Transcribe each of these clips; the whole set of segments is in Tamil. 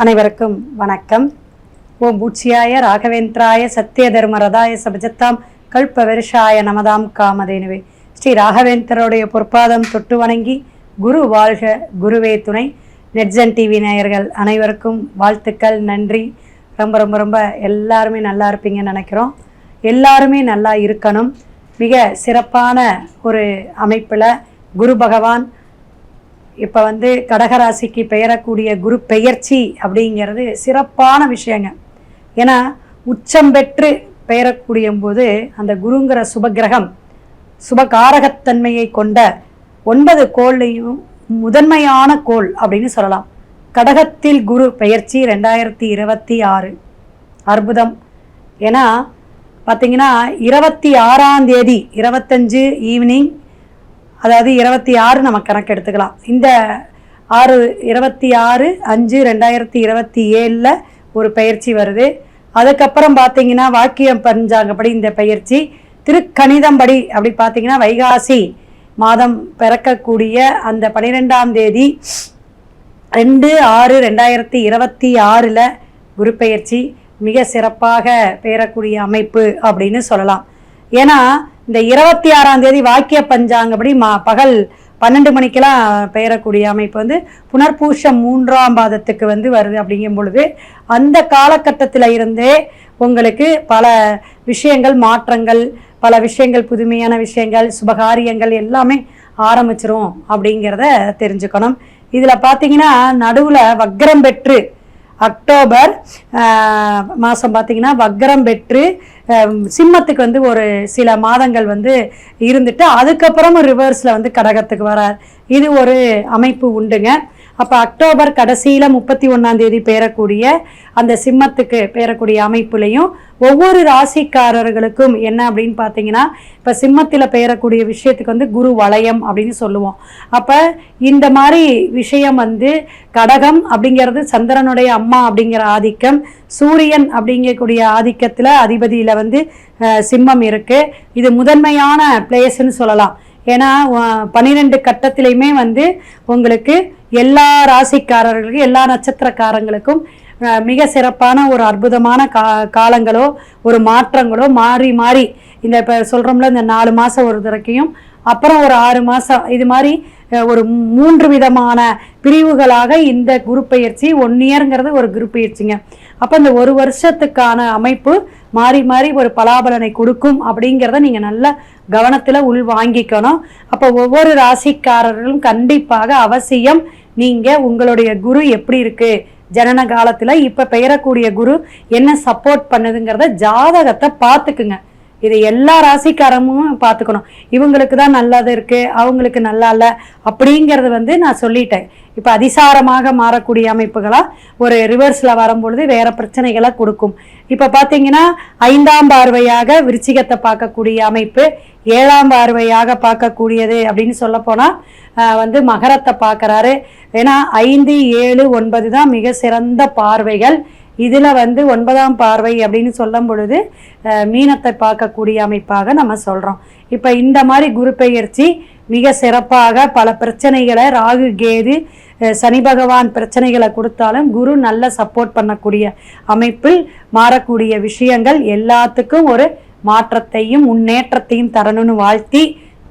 அனைவருக்கும் வணக்கம். ஓம் பூச்சியாய ராகவேந்திராய சத்திய தர்ம ரதாய சபஜத்தாம் கல்ப வருஷாய நமதாம் காமதேனுவே. ஸ்ரீ ராகவேந்திரருடைய பொற்பாதம் தொட்டு வணங்கி குரு வாழ்க குருவே துணை. நெட்ஜன் டிவி நேயர்கள் அனைவருக்கும் வாழ்த்துக்கள், நன்றி. ரொம்ப ரொம்ப ரொம்ப எல்லாருமே நல்லா இருப்பீங்கன்னு நினைக்கிறோம். எல்லாருமே நல்லா இருக்கணும். மிக சிறப்பான ஒரு அமைப்பில் குரு பகவான் இப்போ கடகராசிக்கு பெயரக்கூடிய குரு பெயர்ச்சி அப்படிங்கிறது சிறப்பான விஷயங்க. ஏன்னா உச்சம் பெற்று பெயரக்கூடிய போது அந்த குருங்கிற சுபகிரகம் சுபகாரகத்தன்மையை கொண்ட 9 கோள்லையும் முதன்மையான கோள் அப்படின்னு சொல்லலாம். கடகத்தில் குரு பெயர்ச்சி 2026 அற்புதம். ஏன்னா பார்த்தீங்கன்னா 26ஆம் தேதி 25 ஈவினிங், அதாவது 26 நம்ம கணக்கு எடுத்துக்கலாம். இந்த 26/5/2027 ஒரு பயிற்சி வருது. அதுக்கப்புறம் பார்த்தீங்கன்னா வாக்கியம் பஞ்சாங்கப்படி இந்த பயிற்சி, திருக்கணிதம்படி அப்படி பார்த்தீங்கன்னா வைகாசி மாதம் பிறக்கக்கூடிய அந்த 12ஆம் தேதி 2/6/2026 குரு பயிற்சி மிக சிறப்பாக பெயரக்கூடிய அமைப்பு அப்படின்னு சொல்லலாம். ஏன்னா இந்த 26ஆம் தேதி வாக்கிய பஞ்சாங்கப்படி பகல் 12 மணிக்கெல்லாம் பெயரக்கூடிய அமைப்பு புனர்பூஷம் 3ஆம் பாதத்துக்கு வருது. அப்படிங்கும் பொழுது அந்த காலகட்டத்தில் இருந்தே உங்களுக்கு பல விஷயங்கள் மாற்றங்கள், பல விஷயங்கள் புதுமையான விஷயங்கள், சுபகாரியங்கள் எல்லாமே ஆரம்பிச்சிரும் அப்படிங்கிறத தெரிஞ்சுக்கணும். இதில் பார்த்தீங்கன்னா நடுவில் வக்ரம் பெற்று அக்டோபர் மாதம் பார்த்தீங்கன்னா வக்ரம் பெற்று சிம்மத்துக்கு ஒரு சில மாதங்கள் இருந்துட்டு அதுக்கப்புறம் ரிவர்ஸில் கடகத்துக்கு வரார். இது ஒரு அமைப்பு உண்டுங்க. அப்போ அக்டோபர் கடைசியில் 31ஆம் தேதி பெயரக்கூடிய அந்த சிம்மத்துக்கு பெயரக்கூடிய அமைப்புலையும் ஒவ்வொரு ராசிக்காரர்களுக்கும் என்ன அப்படின்னு பார்த்தீங்கன்னா, இப்போ சிம்மத்தில் பெயரக்கூடிய விஷயத்துக்கு குரு வளையம் அப்படின்னு சொல்லுவோம். அப்போ இந்த மாதிரி விஷயம் கடகம் அப்படிங்கிறது சந்திரனுடைய அம்மா அப்படிங்கிற ஆதிக்கம், சூரியன் அப்படிங்கக்கூடிய ஆதிக்கத்தில் அதிபதியில் சிம்மம் இருக்குது. இது முதன்மையான பிளேஸ்ன்னு சொல்லலாம். ஏன்னா 12 கட்டத்திலையுமே உங்களுக்கு எல்லா ராசிக்காரர்களுக்கும் எல்லா நட்சத்திரக்காரங்களுக்கும் மிக சிறப்பான ஒரு அற்புதமான காலங்களோ ஒரு மாற்றங்களோ மாறி மாறி இந்த இப்போ சொல்கிறோம்ல இந்த 4 மாதம் ஒரு தடக்கையும் அப்புறம் ஒரு 6 மாதம் இது மாதிரி ஒரு 3 விதமான பிரிவுகளாக இந்த குரு பயிற்சி 1 இயர்ங்கிறது ஒரு குரு பயிற்சிங்க. அப்போ இந்த ஒரு வருஷத்துக்கான அமைப்பு மாறி மாறி ஒரு பலாபலனை கொடுக்கும் அப்படிங்கிறத நீங்கள் நல்ல கவனத்தில் உள் வாங்கிக்கணும். அப்போ ஒவ்வொரு ராசிக்காரர்களும் கண்டிப்பாக அவசியம் நீங்கள் உங்களுடைய குரு எப்படி இருக்குது, ஜனன காலத்தில் இப்போ பெயரக்கூடிய குரு என்ன சப்போர்ட் பண்ணுதுங்கிறத ஜாதகத்தை பார்த்துக்குங்க. இதை எல்லா ராசிக்காரமும் பார்த்துக்கணும். இவங்களுக்கு தான் நல்லது இருக்குது, அவங்களுக்கு நல்லா இல்லை அப்படிங்கிறது நான் சொல்லிட்டேன். இப்போ அதிசாரமாக மாறக்கூடிய அமைப்புகளாக ஒரு ரிவர்ஸில் வரும்பொழுது வேறு பிரச்சனைகளை கொடுக்கும். இப்போ பார்த்தீங்கன்னா 5ஆம் பார்வையாக விருச்சிகத்தை பார்க்கக்கூடிய அமைப்பு, 7ஆம் பார்வையாக பார்க்கக்கூடியது அப்படின்னு சொல்லப்போனால் மகரத்தை பார்க்குறாரு. ஏன்னா 5, 7, 9 தான் மிக சிறந்த பார்வைகள். இதில் 9ஆம் பார்வை அப்படின்னு சொல்லும் பொழுது மீனத்தை பார்க்கக்கூடிய அமைப்பாக நம்ம சொல்கிறோம். இப்போ இந்த மாதிரி குரு பெயர்ச்சி மிக சிறப்பாக பல பிரச்சனைகளை, ராகு கேது சனி பகவான் பிரச்சனைகளை கொடுத்தாலும் குரு நல்ல சப்போர்ட் பண்ணக்கூடிய அமைப்பில் மாறக்கூடிய விஷயங்கள் எல்லாத்துக்கும் ஒரு மாற்றத்தையும் முன்னேற்றத்தையும் தரணும்னு வாழ்த்தி,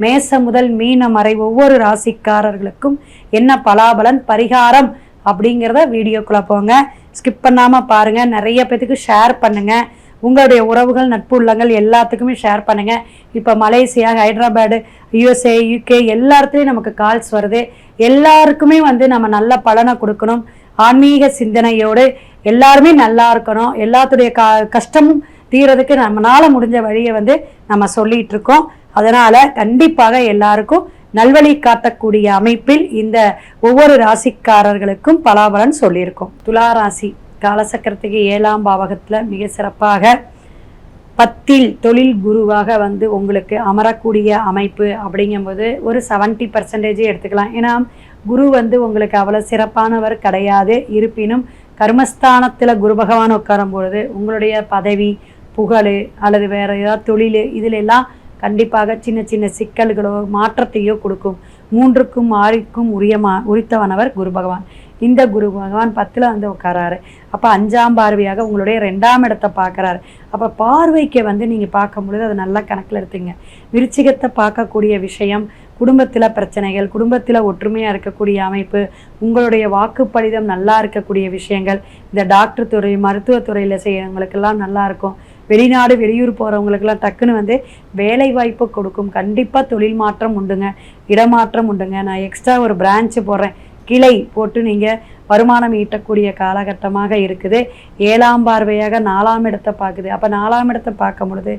மேச முதல் மீனம் வரை ஒவ்வொரு ராசிக்காரர்களுக்கும் என்ன பலாபலன் பரிகாரம் அப்படிங்கிறத வீடியோக்குள்ளே போங்க. ஸ்கிப் பண்ணாமல் பாருங்கள். நிறைய பேத்துக்கு ஷேர் பண்ணுங்கள். உங்களுடைய உறவுகள் நட்பு உள்ளங்கள் எல்லாத்துக்குமே ஷேர் பண்ணுங்கள். இப்போ மலேசியா, ஹைதராபாடு, USA, UK எல்லாத்துலேயும் நமக்கு கால்ஸ் வருது. எல்லாருக்குமே நம்ம நல்ல பலனை கொடுக்கணும். ஆன்மீக சிந்தனையோடு எல்லாருமே நல்லா இருக்கணும். எல்லாத்துடைய கஷ்டமும் தீரதுக்கு நம்மளால் முடிஞ்ச வழியை நம்ம சொல்லிகிட்டு இருக்கோம். அதனால் கண்டிப்பாக எல்லாருக்கும் நல்வழி காட்டக்கூடிய அமைப்பில் இந்த ஒவ்வொரு ராசிக்காரர்களுக்கும் பலாபலன் சொல்லியிருக்கோம். துலா ராசி காலசக்கரத்துக்கு 7ஆம் பாவகத்தில் மிக சிறப்பாக 10இல் தொழில் குருவாக உங்களுக்கு அமரக்கூடிய அமைப்பு அப்படிங்கும்போது ஒரு 70% எடுத்துக்கலாம். ஏன்னா குரு உங்களுக்கு அவ்வளோ சிறப்பானவர் கிடையாது. இருப்பினும் கர்மஸ்தானத்தில் குரு பகவான் உட்காரும் பொழுது உங்களுடைய பதவி, புகழ் அல்லது வேறு ஏதாவது தொழில் இதிலெல்லாம் கண்டிப்பாக சின்ன சின்ன சிக்கல்களோ மாற்றத்தையோ கொடுக்கும். 3க்கும் 6க்கும் உரித்தவனவர் குரு பகவான். இந்த குரு பகவான் 10ல் வந்து உட்காராரு. அப்போ 5ஆம் பார்வையாக உங்களுடைய 2ஆம் இடத்தை பார்க்குறாரு. அப்போ பார்வைக்கு வந்து நீங்கள் பார்க்கும் பொழுது அதை நல்லா கணக்கில் எடுத்துங்க. விருச்சிகத்தை பார்க்கக்கூடிய விஷயம் குடும்பத்தில் பிரச்சனைகள், குடும்பத்தில் ஒற்றுமையாக இருக்கக்கூடிய அமைப்பு, உங்களுடைய வாக்குப்படிதம் நல்லா இருக்கக்கூடிய விஷயங்கள், இந்த டாக்டர் துறை மருத்துவத்துறையில் செய்கிறவங்களுக்கெல்லாம் நல்லாயிருக்கும். வெளிநாடு வெளியூர் போகிறவங்களுக்கெல்லாம் டக்குன்னு வந்து வேலை வாய்ப்பு கொடுக்கும். கண்டிப்பாக தொழில் மாற்றம் உண்டுங்க, இடமாற்றம் உண்டுங்க. நான் எக்ஸ்ட்ரா ஒரு பிரான்ச்சு போடுறேன், கிளை போட்டு நீங்கள் வருமானம் ஈட்டக்கூடிய காலகட்டமாக இருக்குது. 7ஆம் பார்வையாக 4ஆம் இடத்தை பார்க்குது. அப்போ 4ஆம் இடத்தை பார்க்கும் பொழுது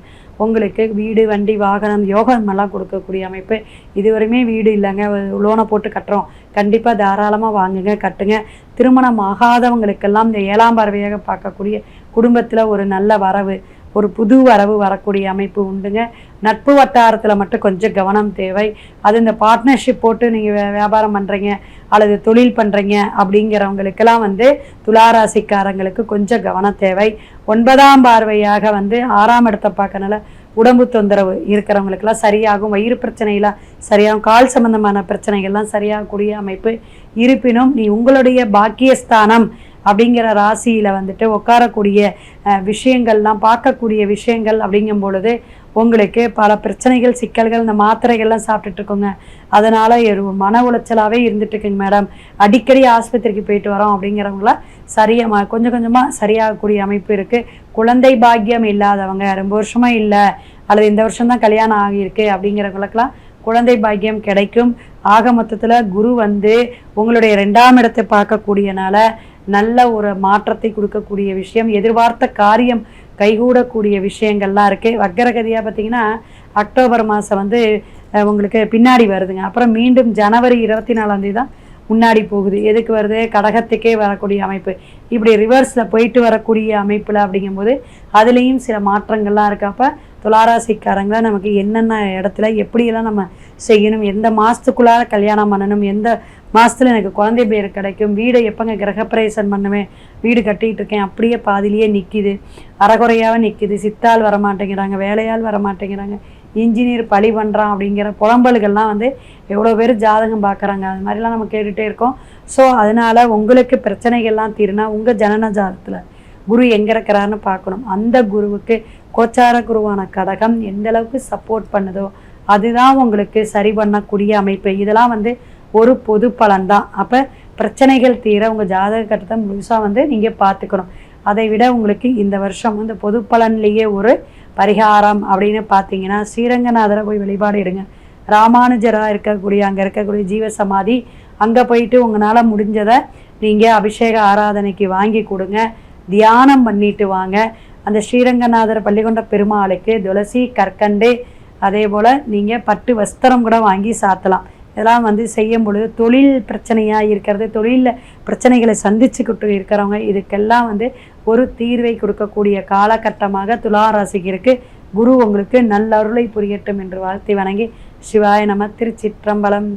உங்களுக்கு வீடு, வண்டி, வாகனம், யோகமெல்லாம் கொடுக்கக்கூடிய அமைப்பு. இதுவரையுமே வீடு இல்லைங்க, லோனை போட்டு கட்டுறோம், கண்டிப்பாக தாராளமாக வாங்குங்க, கட்டுங்க. திருமணம் ஆகாதவங்களுக்கெல்லாம் இந்த 7ஆம் பார்வையாக பார்க்கக்கூடிய குடும்பத்தில் ஒரு நல்ல வரவு, ஒரு புது வரவு வரக்கூடிய அமைப்பு உண்டுங்க. நட்பு வட்டாரத்தில் மட்டும் கொஞ்சம் கவனம் தேவை. அது இந்த பார்ட்னர்ஷிப் போட்டு நீங்கள் வியாபாரம் பண்ணுறீங்க அல்லது தொழில் பண்ணுறீங்க அப்படிங்கிறவங்களுக்கெல்லாம் வந்து துளாராசிக்காரங்களுக்கு கொஞ்சம் கவனம் தேவை. 9ஆம் பார்வையாக வந்து 6ஆம் இடத்தை பார்க்கறனால உடம்பு தொந்தரவு இருக்கிறவங்களுக்கெல்லாம் சரியாகும். வயிறு பிரச்சனைலாம் சரியாகும். கால் சம்பந்தமான பிரச்சனைகள்லாம் சரியாகக்கூடிய அமைப்பு. இருப்பினும் நீ உங்களுடைய பாக்கியஸ்தானம் அப்படிங்கிற ராசியில் வந்துட்டு உட்காரக்கூடிய விஷயங்கள்லாம் பார்க்கக்கூடிய விஷயங்கள் அப்படிங்கும் பொழுது உங்களுக்கு பல பிரச்சனைகள், சிக்கல்கள், இந்த மாத்திரைகள்லாம் சாப்பிட்டுட்டு இருக்கோங்க, அதனால் மன உளைச்சலாகவே இருந்துட்டுருக்குங்க மேடம், அடிக்கடி ஆஸ்பத்திரிக்கு போயிட்டு வரோம் அப்படிங்கிறவங்களாம் சரியாக கொஞ்சம் கொஞ்சமாக சரியாகக்கூடிய அமைப்பு இருக்குது. குழந்தை பாக்கியம் இல்லாதவங்க, ரொம்ப வருஷமாக இல்லை அல்லது இந்த வருஷம்தான் கல்யாணம் ஆகியிருக்கு அப்படிங்கிறவங்களுக்கெல்லாம் குழந்தை பாக்கியம் கிடைக்கும். ஆக மொத்தத்தில் குரு வந்து உங்களுடைய 2ஆம் இடத்தை பார்க்கக்கூடியனால நல்ல ஒரு மாற்றத்தை கொடுக்கக்கூடிய விஷயம், எதிர்பார்த்த காரியம் கைகூடக்கூடிய விஷயங்கள்லாம் இருக்குது. வக்கரகதியாக பார்த்திங்கன்னா அக்டோபர் மாதம் வந்து உங்களுக்கு பின்னாடி வருதுங்க. அப்புறம் மீண்டும் ஜனவரி 24ஆம் தேதி தான் முன்னாடி போகுது. எதுக்கு வருது? கடகத்துக்கே வரக்கூடிய அமைப்பு. இப்படி ரிவர்ஸில் போயிட்டு வரக்கூடிய அமைப்பில் அப்படிங்கும்போது அதுலேயும் சில மாற்றங்கள்லாம் இருக்குது. அப்போ துளாராசிக்காரங்கள நமக்கு என்னென்ன இடத்துல எப்படியெல்லாம் நம்ம செய்யணும், எந்த மாதத்துக்குள்ளார கல்யாணம் பண்ணணும், எந்த மாதத்தில் எனக்கு குழந்தை பேர் கிடைக்கும், வீடை எப்போங்க கிரகப்பிரவேசம் பண்ணுவேன், வீடு கட்டிகிட்டு இருக்கேன் அப்படியே பாதிலேயே நிற்கிது, அறகுறையாக நிற்கிது, சித்தால் வரமாட்டேங்கிறாங்க, வேலையால் வரமாட்டேங்கிறாங்க, இன்ஜினியர் பழி பண்ணுறான் அப்படிங்கிற புலம்பல்கள்லாம் வந்து எவ்வளோ பேர் ஜாதகம் பார்க்குறாங்க. அது மாதிரிலாம் நம்ம கேட்டுகிட்டே இருக்கோம். ஸோ அதனால் உங்களுக்கு பிரச்சனைகள்லாம் தீருனா உங்கள் ஜனன ஜாதகத்தில் குரு எங்கே இருக்கிறாருன்னு பார்க்கணும். அந்த குருவுக்கு கோச்சார குருவான கடகம் எந்த அளவுக்கு சப்போர்ட் பண்ணுதோ அதுதான் உங்களுக்கு சரி பண்ணக்கூடிய அமைப்பு. இதெல்லாம் வந்து ஒரு பொது பலன் தான். அப்போ பிரச்சனைகள் தீர உங்கள் ஜாதக கட்டத்தை முழுசாக வந்து நீங்கள் பார்த்துக்கணும். அதை விட உங்களுக்கு இந்த வருஷம் வந்து பொது பலன்லேயே ஒரு பரிகாரம் அப்படின்னு பார்த்தீங்கன்னா ஸ்ரீரங்கநாதரை போய் வழிபாடு எடுங்க. ராமானுஜராக இருக்கக்கூடிய அங்கே இருக்கக்கூடிய ஜீவசமாதி அங்கே போயிட்டு உங்களால் முடிஞ்சதை நீங்கள் அபிஷேக ஆராதனைக்கு வாங்கி கொடுங்க, தியானம் பண்ணிட்டு வாங்க. அந்த ஸ்ரீரங்கநாதர் பள்ளிகொண்ட பெருமாளுக்கு துளசி, கற்கண்டு, அதே போல் நீங்கள் பட்டு வஸ்திரம் கூட வாங்கி சாத்தலாம். இதெல்லாம் வந்து செய்யும் பொழுது தொழில் பிரச்சனையாக இருக்கிறது, தொழிலில் பிரச்சனைகளை சந்திச்சுக்கிட்டு இருக்கிறவங்க இதுக்கெல்லாம் வந்து ஒரு தீர்வை கொடுக்கக்கூடிய காலகட்டமாக துளாராசிக்கு இருக்குது. குரு உங்களுக்கு நல்ல அருளை புரியட்டும் என்று வாழ்த்தி வணங்கி சிவாய நம. திருச்சிற்றம்பலம்.